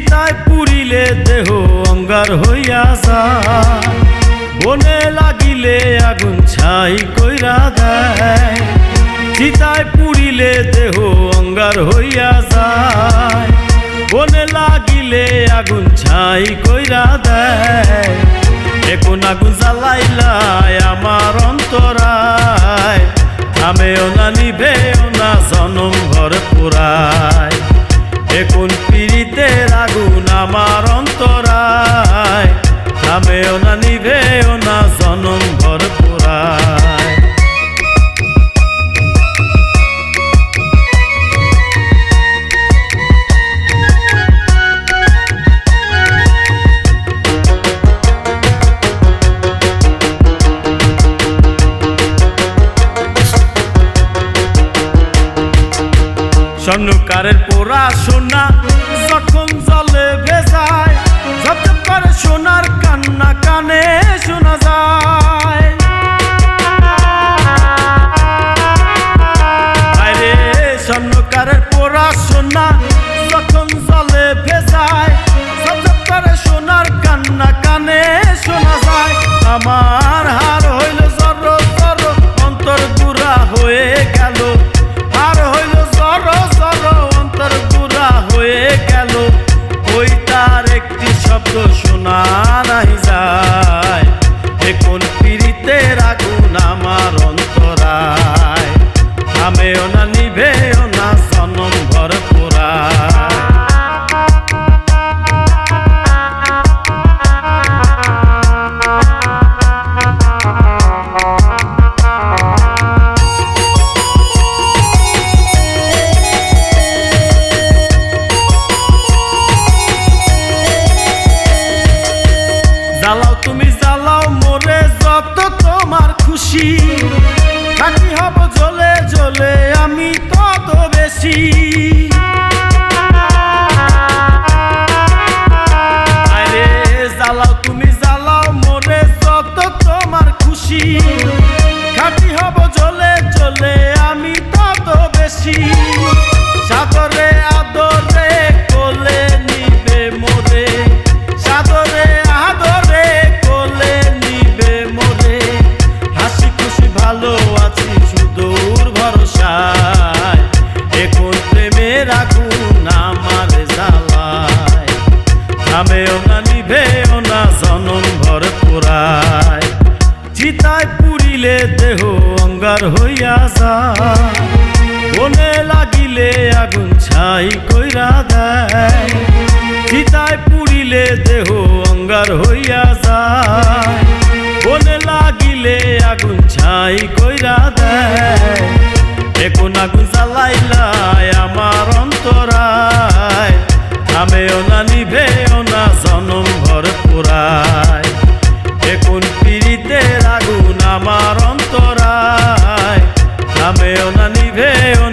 চিতায় পুরিলে দেহ অঙ্গার হইয়া যায়, বনে লাগিলে আগুন ছাই কইরা দেয়। চিতায় পুরিলে দেহ অঙ্গার হইয়া যায়, বনে লাগিলে আগুন ছাই কইরা দেয়। এখন আগুন জ্বালাইলায় আমার অন্তরায়, থামেও না নিভেও না জনম ভর পুরায়। এখন পীড়িতের আগুন আমার অন্তরায়, থামেও না নিভেও না জনম ভর পুরায়। স্বর্ণকারের পোড়া সোনা যখন জলে ভেজায়, যত করে সোনার কান্না কানে শোনা যায়। আরে স্বর্ণকারের পোড়া সোনা যখন জলে ভেজায়, যত করে সোনার কান্না কানে শোনা যায়। আমার হার হইল জর জর, অন্তর গুড়া হয়ে গেল। আর হইল জর জর, অন্তর গুড়া হয়ে গেল। ওই তার একটি শব্দ শোনা নাই যায়। এখন পীড়িতের আগুন আমার অন্তরায়, থামেও না নিভেও না জনম ভর পুরায়। জ্বালাও তুমি জ্বালাও মোরে যত তোমার খুশি, খাঁটি হব জ্বলে জ্বলে আমি তত বেশি। আরে জ্বালাও তুমি জ্বালাও মোরে যত তোমার খুশি, খাঁটি হব জ্বলে জ্বলে আমি তত বেশি। সাদরে আদরে কোলে নিবে মোরে, সাদরে আদরে কোলে নিবে মোরে। হাসি খুশি ভালো আছি সুদূর ভরসায়, এখন প্রেমের আগুন আমার জ্বালায়। থামেও না নিভেও না জনম ভর পুরায়। চিতায় পুরিলে দেহ অঙ্গার হইয়া যায়, বনে লাগিলে আগুন ছাই কইরা দেয়। চিতায় পুরিলে দেহ অঙ্গার হইয়া যায়, বনে লাগিলে আগুন ছাই কইরা দেয়। এখন আগুন জ্বালাইলায় আমার অন্তরায়, থামেও না নিভেও না জনম ভর পুরায়। এখন পীড়িতের আগুন আমার অন্তরায়, থামেও না নিভেও